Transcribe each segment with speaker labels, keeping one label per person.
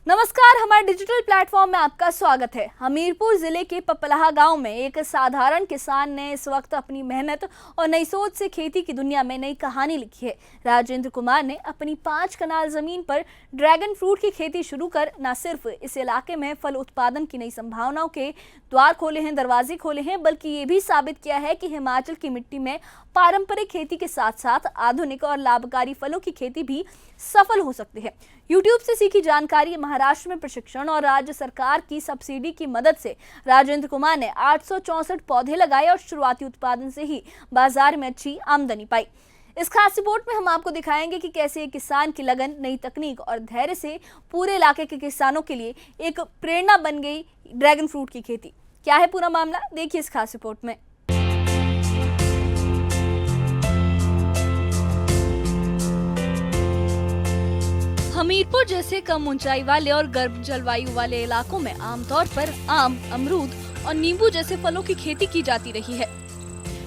Speaker 1: नमस्कार, हमारे digital platform में आपका स्वागत है। हमीरपुर जिले के पपलाहा गांव में एक साधारण किसान ने इस वक्त अपनी मेहनत और नई सोच से खेती की दुनिया में नई कहानी लिखी है। राजेंद्र कुमार ने अपनी 5 कनाल जमीन पर ड्रैगन फ्रूट की खेती शुरू कर न सिर्फ इस इलाके में फल उत्पादन की नई संभावनाओं के द्वार खोले हैं, दरवाजे खोले हैं, बल्कि ये भी साबित किया है कि हिमाचल की मिट्टी में पारंपरिक खेती के साथ साथ आधुनिक और लाभकारी फलों की खेती भी सफल हो सकती है। यूट्यूब से सीखी जानकारी, महाराष्ट्र में प्रशिक्षण और राज्य सरकार की सब्सिडी की मदद से राजेंद्र कुमार ने 864 पौधे लगाए और शुरुआती उत्पादन से ही बाजार में अच्छी आमदनी पाई। इस खास रिपोर्ट में हम आपको दिखाएंगे कि कैसे एक किसान की लगन, नई तकनीक और धैर्य से पूरे इलाके के किसानों के लिए एक प्रेरणा बन गई ड्रैगन फ्रूट की खेती। क्या है पूरा मामला, देखिए इस खास रिपोर्ट में। हमीरपुर जैसे कम ऊंचाई वाले और गर्म जलवायु वाले इलाकों में आमतौर पर आम, अमरूद और नींबू जैसे फलों की खेती की जाती रही है।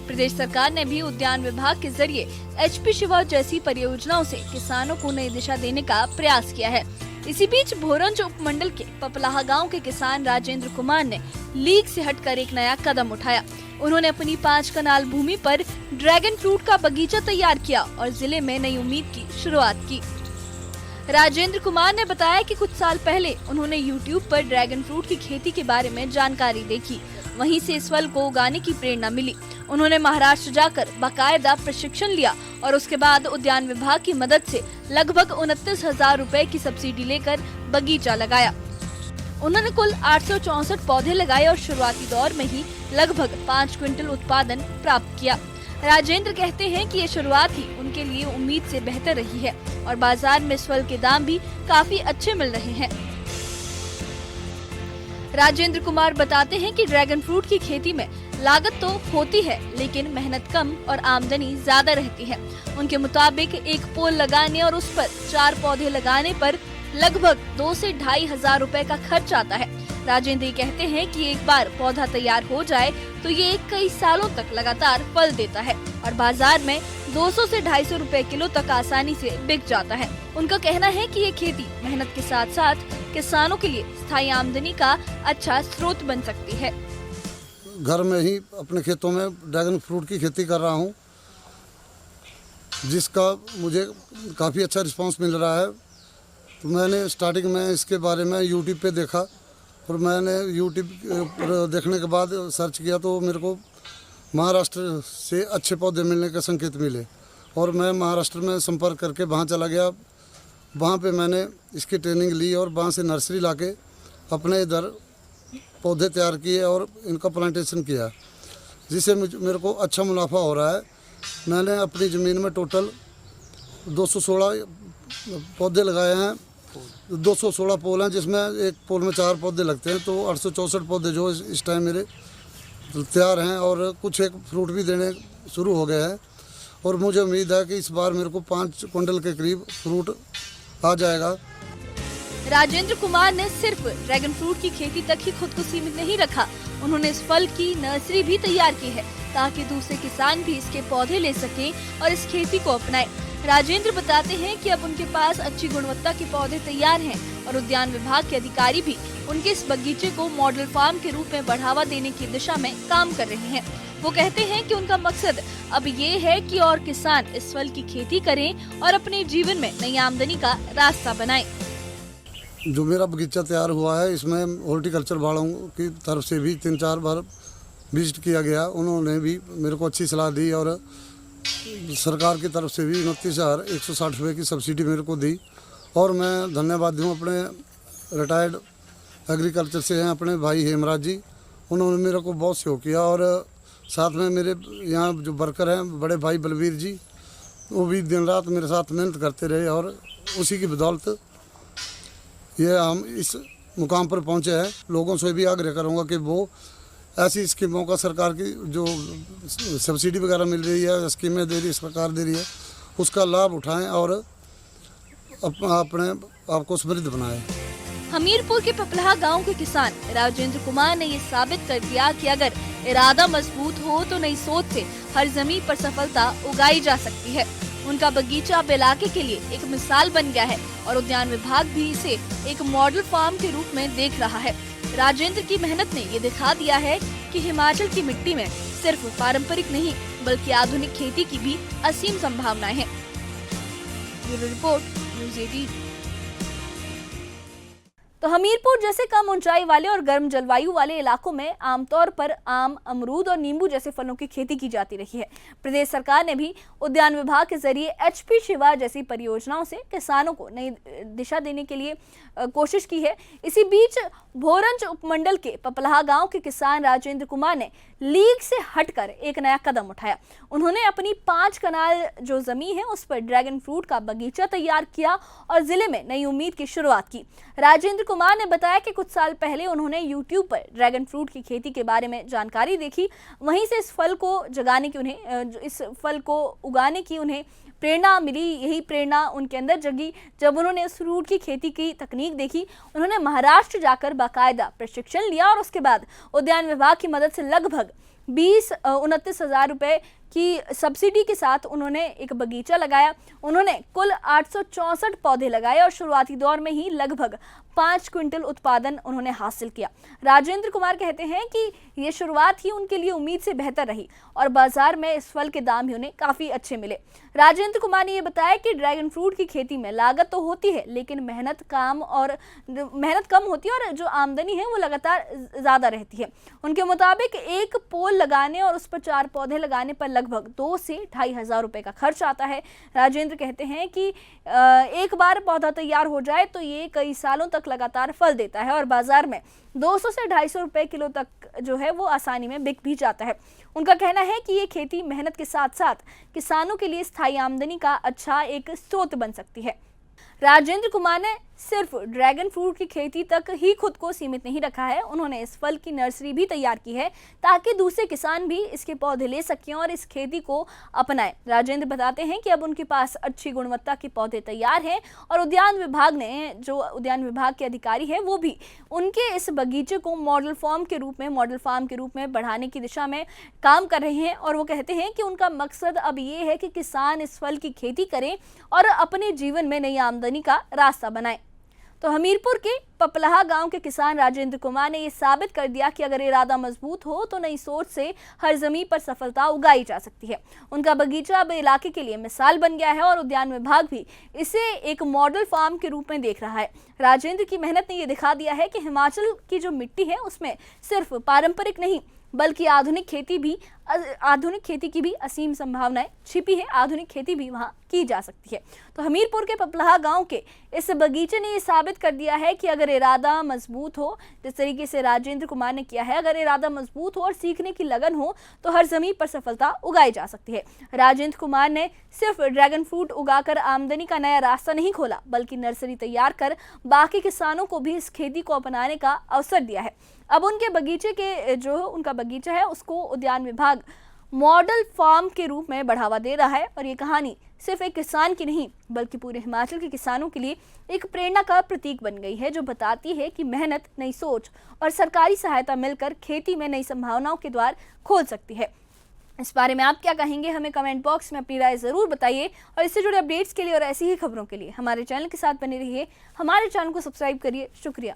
Speaker 1: प्रदेश सरकार ने भी उद्यान विभाग के जरिए HP शिवा जैसी परियोजनाओं से किसानों को नई दिशा देने का प्रयास किया है। इसी बीच भोरंज उपमंडल के पपलाहा गांव के किसान राजेंद्र कुमार ने लीग से हटकर एक नया कदम उठाया। उन्होंने अपनी 5 कनाल भूमि पर ड्रैगन फ्रूट का बगीचा तैयार किया और जिले में नई उम्मीद की शुरुआत की। राजेंद्र कुमार ने बताया कि कुछ साल पहले उन्होंने YouTube पर ड्रैगन फ्रूट की खेती के बारे में जानकारी देखी, वहीं से इस फल को उगाने की प्रेरणा मिली। उन्होंने महाराष्ट्र जाकर बाकायदा प्रशिक्षण लिया और उसके बाद उद्यान विभाग की मदद से लगभग 29,000 रुपए की सब्सिडी लेकर बगीचा लगाया। उन्होंने कुल 864 पौधे लगाए और शुरुआती दौर में ही लगभग 5 क्विंटल उत्पादन प्राप्त किया। राजेंद्र कहते हैं कि ये शुरुआत ही उनके लिए उम्मीद से बेहतर रही है और बाजार में इस फल के दाम भी काफी अच्छे मिल रहे हैं। राजेंद्र कुमार बताते हैं कि ड्रैगन फ्रूट की खेती में लागत तो होती है, लेकिन मेहनत कम और आमदनी ज्यादा रहती है। उनके मुताबिक एक पोल लगाने और उस पर 4 पौधे लगाने पर लगभग 2 से 2,500 रुपए का खर्च आता है। राजेंद्र कहते हैं कि एक बार पौधा तैयार हो जाए तो ये कई सालों तक लगातार फल देता है और बाजार में 200 से 250 रुपए किलो तक आसानी से बिक जाता है। उनका कहना है कि ये खेती मेहनत के साथ साथ किसानों के लिए स्थायी आमदनी का अच्छा स्रोत बन सकती है।
Speaker 2: घर में ही अपने खेतों में ड्रैगन फ्रूट की खेती कर रहा हूँ, जिसका मुझे काफ़ी अच्छा रिस्पांस मिल रहा है। तो मैंने स्टार्टिंग में इसके बारे में यूट्यूब पे देखा और मैंने यूट्यूब पर देखने के बाद सर्च किया तो मेरे को महाराष्ट्र से अच्छे पौधे मिलने के संकेत मिले और मैं महाराष्ट्र में संपर्क करके वहाँ चला गया। वहाँ पे मैंने इसकी ट्रेनिंग ली और वहाँ से नर्सरी लाके अपने इधर पौधे तैयार किए और इनका प्लांटेशन किया, जिससे मेरे को अच्छा मुनाफा हो रहा है। मैंने अपनी ज़मीन में टोटल 216 पौधे लगाए हैं, 216 पोल हैं, जिसमें एक पोल में 4 पौधे लगते हैं। तो 864 पौधे जो इस टाइम मेरे तैयार हैं और कुछ एक फ्रूट भी देने शुरू हो गए हैं और मुझे उम्मीद है कि इस बार मेरे को 5 क्विंटल के करीब फ्रूट आ जाएगा।
Speaker 1: राजेंद्र कुमार ने सिर्फ ड्रैगन फ्रूट की खेती तक ही खुद को सीमित नहीं रखा, उन्होंने इस फल की नर्सरी भी तैयार की है ताकि दूसरे किसान भी इसके पौधे ले सकें और इस खेती को अपनाएं। राजेंद्र बताते हैं कि अब उनके पास अच्छी गुणवत्ता के पौधे तैयार हैं और उद्यान विभाग के अधिकारी भी उनके इस बगीचे को मॉडल फार्म के रूप में बढ़ावा देने की दिशा में काम कर रहे हैं। वो कहते हैं कि उनका मकसद अब ये है कि और किसान इस फल की खेती करें और अपने जीवन में नई आमदनी का रास्ता बनाएं।
Speaker 2: जो मेरा बगीचा तैयार हुआ है, इसमें हॉर्टिकल्चर वालों की तरफ से भी 3-4 बार विजिट किया गया। उन्होंने भी मेरे को अच्छी सलाह दी और सरकार की तरफ से भी 29,160 रुपये की सब्सिडी मेरे को दी और मैं धन्यवाद दूँ अपने रिटायर्ड एग्रीकल्चर से हैं अपने भाई हेमराज जी। उन्होंने मेरे को बहुत सहयोग किया और साथ में मेरे यहाँ जो वर्कर हैं बड़े भाई बलवीर जी, वो भी दिन रात मेरे साथ मेहनत करते रहे और उसी की बदौलत ये हम इस मुकाम पर पहुँचे हैं। लोगों से भी आग्रह करूँगा कि वो ऐसी स्कीमों का, सरकार की जो सब्सिडी वगैरह मिल रही है, स्कीमें दे रही है सरकार दे रही है, उसका लाभ उठाएं और अपने आप को समृद्ध बनाएं।
Speaker 1: हमीरपुर के पपलाहा गांव के किसान राजेंद्र कुमार ने ये साबित कर दिया कि अगर इरादा मजबूत हो तो नई सोच से हर जमीन पर सफलता उगाई जा सकती है। उनका बगीचा अब इलाके के लिए एक मिसाल बन गया है और उद्यान विभाग भी इसे एक मॉडल फार्म के रूप में देख रहा है। राजेंद्र की मेहनत ने ये दिखा दिया है कि हिमाचल की मिट्टी में सिर्फ पारंपरिक नहीं बल्कि आधुनिक खेती की भी असीम संभावनाएं हैं। Bureau report, news 18। तो हमीरपुर जैसे कम ऊंचाई वाले और गर्म जलवायु वाले इलाकों में आमतौर पर आम, अमरूद और नींबू जैसे फलों की खेती की जाती रही है। प्रदेश सरकार ने भी उद्यान विभाग के जरिए HP शिवा जैसी परियोजनाओं से किसानों को नई दिशा देने के लिए कोशिश की है। इसी बीच भोरंज उपमंडल के पपलहा गांव के किसान राजेंद्र कुमार ने लीग से हटकर एक नया कदम उठाया। उन्होंने अपनी 5 कनाल जो जमीन है उस पर ड्रैगन फ्रूट का बगीचा तैयार किया और जिले में नई उम्मीद की शुरुआत की। राजेंद्र कुमार ने बताया कि कुछ साल पहले उन्होंने YouTube पर ड्रैगन फ्रूट की खेती के बारे में जानकारी देखी। वहीं से इस फल को उगाने की उन्हें प्रेरणा मिली। यही प्रेरणा उनके अंदर जगी जब उन्होंने इस फ्रूट की खेती की तकनीक देखी। उन्होंने महाराष्ट्र जाकर बाकायदा प्रशिक्षण लिया और उसके बाद उद्यान विभाग की मदद से लगभग 29 हज़ार रुपए की सब्सिडी के साथ उन्होंने एक बगीचा लगाया। उन्होंने कुल 864 पौधे लगाए और शुरुआती दौर में ही लगभग 5 क्विंटल उत्पादन उन्होंने हासिल किया। राजेंद्र कुमार कहते हैं कि ये शुरुआत ही उनके लिए उम्मीद से बेहतर रही और बाजार में इस फल के दाम भी उन्हें काफ़ी अच्छे मिले। राजेंद्र कुमार ने ये बताया कि ड्रैगन फ्रूट की खेती में लागत तो होती है लेकिन मेहनत कम होती है और जो आमदनी है वो लगातार ज़्यादा रहती है। उनके मुताबिक एक पोल लगाने और उस पर 4 पौधे लगाने पर लगभग 2 से 2.5 हज़ार रुपए का खर्च आता है। राजेंद्र कहते हैं कि एक बार पौधा तैयार हो जाए तो ये कई सालों तक लगातार फल देता है और बाजार में 200 से 250 रुपए किलो तक जो है वो आसानी में बिक भी जाता है। उनका कहना है कि ये खेती मेहनत के साथ साथ किसानों के लिए स्थायी आमदनी का अच्छा एक स्रोत बन सकती है। राजेंद्र कुमार ने सिर्फ ड्रैगन फ्रूट की खेती तक ही खुद को सीमित नहीं रखा है। उन्होंने इस फल की नर्सरी भी तैयार की है ताकि दूसरे किसान भी इसके पौधे ले सकें और इस खेती को अपनाएं। राजेंद्र बताते हैं कि अब उनके पास अच्छी गुणवत्ता के पौधे तैयार हैं और उद्यान विभाग के अधिकारी हैं वो भी उनके इस बगीचे को मॉडल फार्म के रूप में बढ़ाने की दिशा में काम कर रहे हैं। और वो कहते हैं कि उनका मकसद अब ये है कि किसान इस फल की खेती करें और अपने जीवन में नई आमदनी का रास्ता बनाएं। तो हमीरपुर के पपलहा गांव के किसान राजेंद्र कुमार ने ये साबित कर दिया कि अगर इरादा मजबूत हो तो नई सोच से हर जमीन पर सफलता उगाई जा सकती है। उनका बगीचा अब इलाके के लिए मिसाल बन गया है और उद्यान विभाग भी इसे एक मॉडल फार्म के रूप में देख रहा है। राजेंद्र की मेहनत ने ये दिखा दिया है कि हिमाचल की जो मिट्टी है उसमें सिर्फ पारंपरिक नहीं बल्कि आधुनिक खेती की भी असीम संभावनाएं छिपी है। आधुनिक खेती भी वहां की जा सकती है। तो हमीरपुर के पपलहा गांव के इस बगीचे ने ये साबित कर दिया है कि अगर इरादा मजबूत हो, जिस तरीके से राजेंद्र कुमार ने किया है, अगर इरादा मजबूत हो और सीखने की लगन हो तो हर जमीन पर सफलता उगाई जा सकती है। राजेंद्र कुमार ने सिर्फ ड्रैगन फ्रूट उगाकर आमदनी का नया रास्ता नहीं खोला बल्कि नर्सरी तैयार कर बाकी किसानों को भी इस खेती को अपनाने का अवसर दिया है। अब उनके बगीचे के उनका बगीचा है उसको उद्यान विभाग मॉडल फार्म के रूप में बढ़ावा दे रहा है और ये कहानी सिर्फ एक किसान की नहीं बल्कि पूरे हिमाचल के किसानों के लिए एक प्रेरणा का प्रतीक बन गई है, जो बताती है कि मेहनत, नई सोच और सरकारी सहायता मिलकर खेती में नई संभावनाओं के द्वार खोल सकती है। इस बारे में आप क्या कहेंगे, हमें कमेंट बॉक्स में अपनी राय ज़रूर बताइए और इससे जुड़े अपडेट्स के लिए और ऐसी ही खबरों के लिए हमारे चैनल के साथ बने रहिए। हमारे चैनल को सब्सक्राइब करिए। शुक्रिया।